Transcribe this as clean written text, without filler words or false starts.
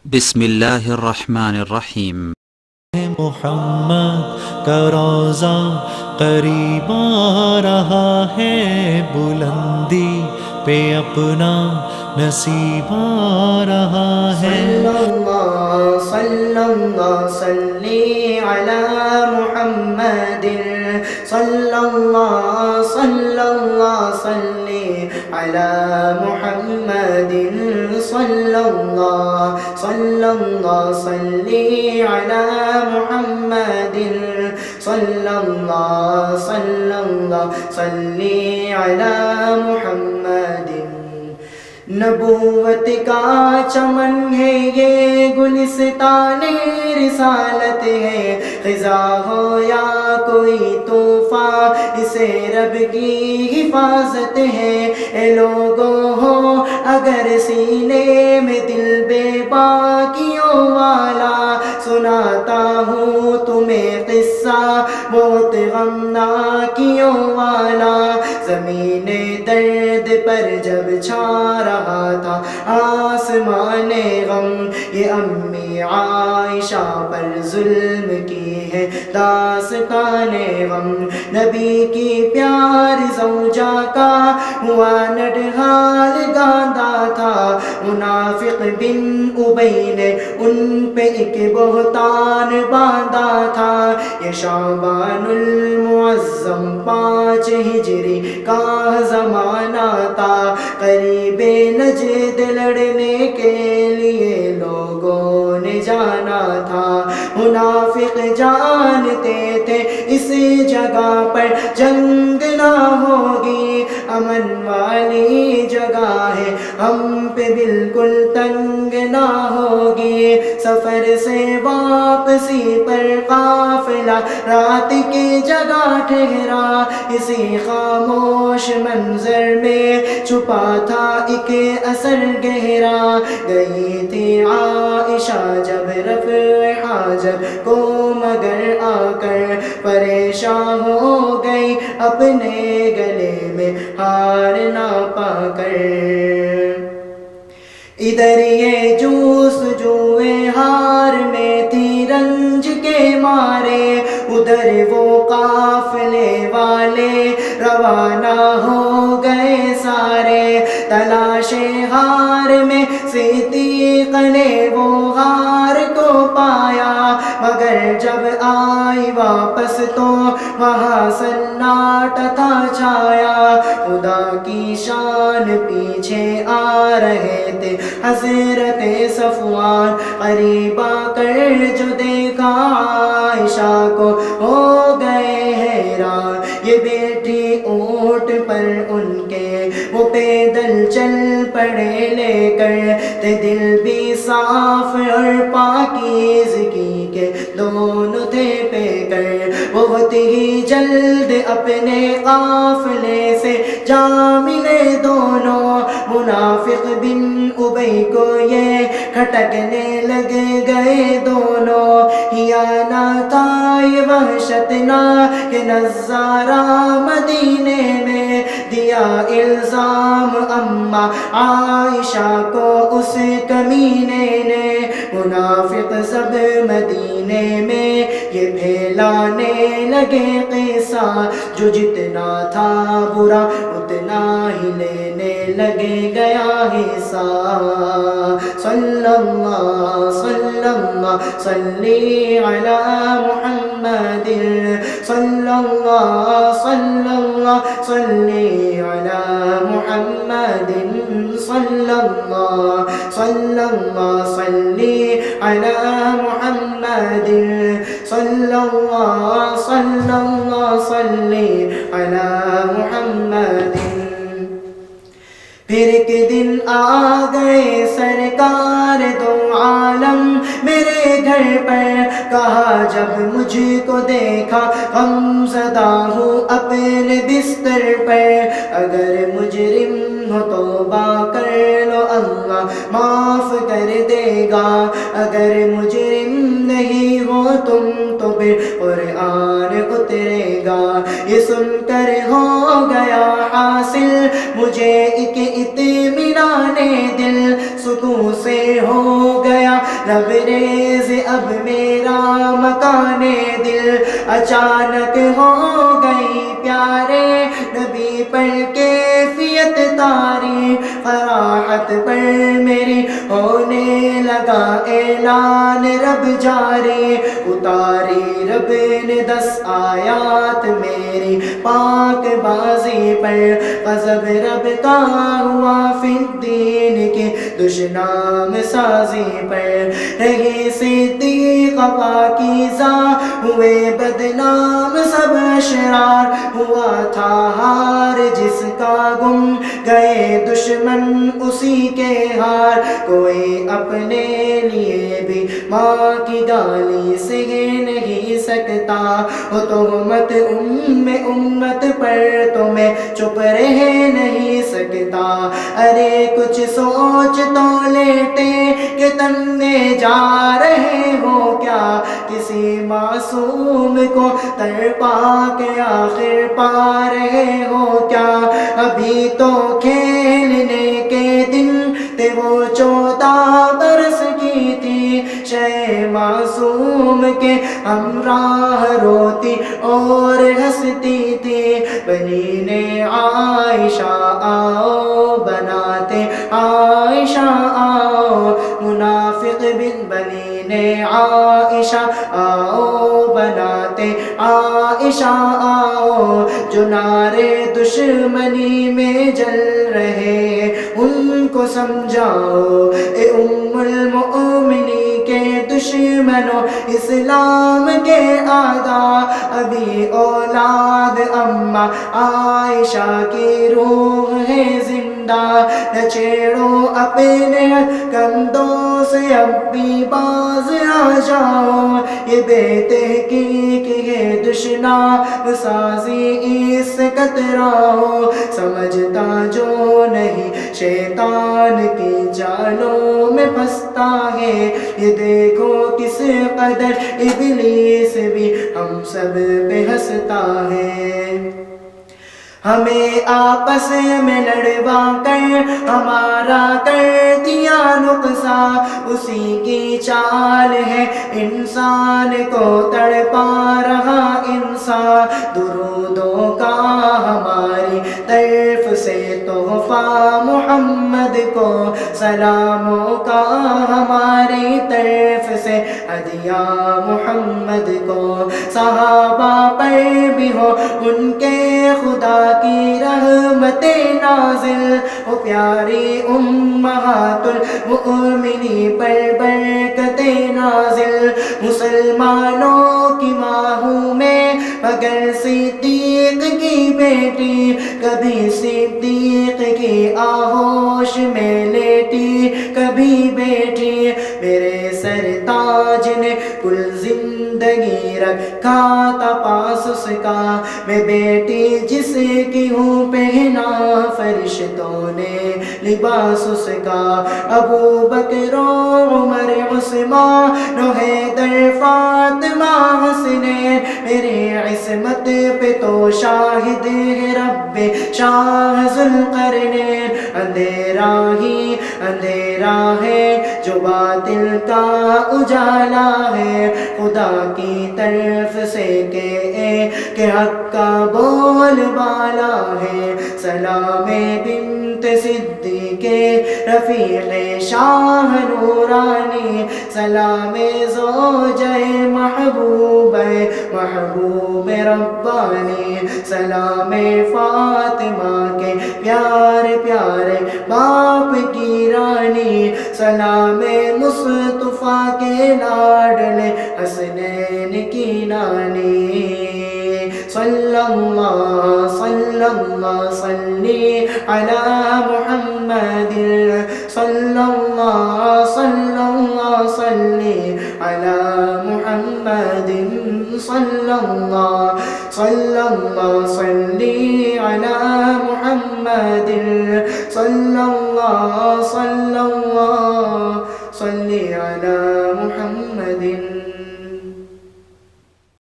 بسم اللہ الرحمن الرحیم۔ محمد کا روضہ قریب آ رہا ہے، بلندی پہ اپنا نصیب آ رہا ہے۔ صلی اللہ صلی علی محمد، صلی اللہ صلی علی محمد، صلی اللہ صلی علی محمد، صلی اللہ صلی علی محمد۔ نبوت کا چمن ہے یہ، گلستان رسالت ہے، خزاں ہو یا کوئی طوفان، اسے رب کی حفاظت ہے۔ اے لوگوں ہو اگر سینے میں دل بے باکیوں والا، سناتا ہوں تمہیں قصہ بہت غمناکیوں والا۔ زمین درد پر جب چھا رہا تھا آسمان غم، یہ امی عائشہ پر ظلم کی ہے داستان غم۔ نبی کی پیار زوجہ کا ہوا نڈھال گاندھا تھا، منافق بن ابی نے ان پہ ایک بہتان باندھا تھا۔ یہ شعبان المعظم 5 ہجری کا زمانہ تھا، قریب نجد لڑنے کے لیے لوگوں نے جانا تھا۔ منافق جانتے تھے اس جگہ پر جنگ نہ ہوگی، امن والی جگہ ہے ہم پہ بالکل تنگ نہ ہوگی۔ سفر سے واپسی پر قافلہ رات کی جگہ ٹھہرا، اسی خاموش منظر میں چھپا تھا ایک اثر گہرا۔ گئی تھی عائشہ جب رفع حاجت کو مگر آ کر، پریشان ہو گئی اپنے گلے میں ہار نہ پا کر۔ ادھر یہ جوئے ہار میں تھی رنج کے مارے، ادھر وہ قافلے والے روانہ ہو گئے سارے۔ تلاش غار میں صدیق نے وہ غار کو پایا، مگر جب آئی واپس تو وہاں سناٹا تھا چھایا۔ خدا کی شان پیچھے آ رہے تھے حضرت صفوان، قریب آ کر جو دیکھا عائشہ کو ہو گئے حیران۔ یہ بیٹھی اونٹ پر ان کے، وہ پیدل چل پڑے لے کر، تے دل بھی صاف اور پاکیزگی کے دونوں تھے پے کر۔ بہت ہی جلد اپنے قافلے سے جا ملے دونوں، منافق بن ابی کو یہ کھٹکنے لگ گئے دونوں۔ ہیانہ تھا یہ وحشتناک نظارہ، مدینے میں دیا الزام اماں عائشہ کو اس کمینے نے۔ منافق سب مدینے میں یہ پھیلانے لگے قصہ، جو جتنا تھا برا اتنا ہی لینے لگے گیا حصہ۔ صلی اللہ صلی علی محمد، صلی اللہ صلی علی محمد، صلی اللہ صلی علی محمد، صلی اللہ صلی علی محمد۔ پھر ایک دن آ گئے سرکار دو عالم میرے گھر پر، کہا جب مجھ کو دیکھا غم زدہ ہوں اپنے بستر پر، اگر مجرم ہو توبہ کر لو اللہ معاف کر دے گا، اگر مجرم نہیں ہو تم تو پھر قرآن اترے گا۔ یہ سن کر ہو گیا حاصل مجھے ایک اطمینان دل، سکون سے ہو گیا لبریز اب میرا مکان دل اچانک ہو گئی پیارے نبی پر کیفیت تاری فراحت پر میری ہونے لگا اعلان رب جاری اتاری رب نے 10 آیات میری پاک بازی پر غضب رب کا ہوا فی الدین کی دشنام سازی پر رہی صدیق پاکیزہ ہوئے بدنام سب اشرار ہوا تھا ہار جس کا گم گئے دشمن اسی کے ہار کوئی اپنے لیے بھی ماں کی گالی سہ نہیں سکتا وہ تہمت امت پر تو میں چپ رہ نہیں سکتا ارے کچھ سوچ تو لیتے کہ تمنے جا رہے ہو کیا کسی معصوم کو تڑپا کے آخر پا رہے ہو کیا ابھی تو کھیلنے کے دن تھے وہ 14 برس کی تھی شہ معصوم کے ہمراہ روتی اور ہنستی تھی بنین عائشہ آؤ بناتے عائشہ آؤ منافق بن بنین عائشہ آؤ بناتے عائشہ آؤ جو نعرے دشمنی میں جل رہے ان کو سمجھاؤ اے ام المؤمنین کے دشمنوں اسلام کے اعداء ابھی اولاد اماں عائشہ کی روح ہے زندہ نہ چھیڑو اپنے کندھوں سے اب بھی باز آ جاؤ یہ بے تحقیق ہے دشنا سازی اس کتراؤ سمجھتا جو نہیں شیطان کی چالوں میں پھنستا ہے یہ دیکھو کس قدر ابلیس بھی ہم سب پہ ہنستا ہے ہمیں آپس میں لڑوا کر ہمارا کر دیا نقصان اسی کی چال ہے انسان کو تڑپا رہا انسان درودوں کا ہماری طرف سے تحفہ محمد کو سلاموں کا ہماری طرف سے ہدیہ محمد کو صحابہ پر بھی ہو ان کے خدا کی رحمت نازل وہ پیاری امہات المؤمنین پر برکت نازل مسلمانوں کی ماہوں میں مگر صدیق کی بیٹی کبھی صدیق کی آغوش میں لیٹی کبھی بیٹھی میرے سرتاج نے کل زندگی رکھا تھا پاس اس کا میں بیٹی جس کی ہوں پہنا فرشتوں نے لباس اس کا ابو بکر و عمر عثمان و حیدر فاطمہ حسنین میری عصمت پہ تو شاہد ہے رب شاہ ذوالقرنین اندھیرا ہی اندھیرا ہے جو باطل کا اجالا ہے خدا کی طرف سے کہ حق کا بول بالا ہے سلام بنت صدیق رفیق شاہ نورانی سلام زوجہ محبوب محبوب ربانی سلام فاطمہ کے پیارے پیارے باپ کی رانی سلام مصطفیٰ کے لاڈلے حسنین کی نانی صلی اللہ صلی علی محمد صلی اللہ صلی علی محمد صلی اللہ صلی علی محمد صلی اللہ صلی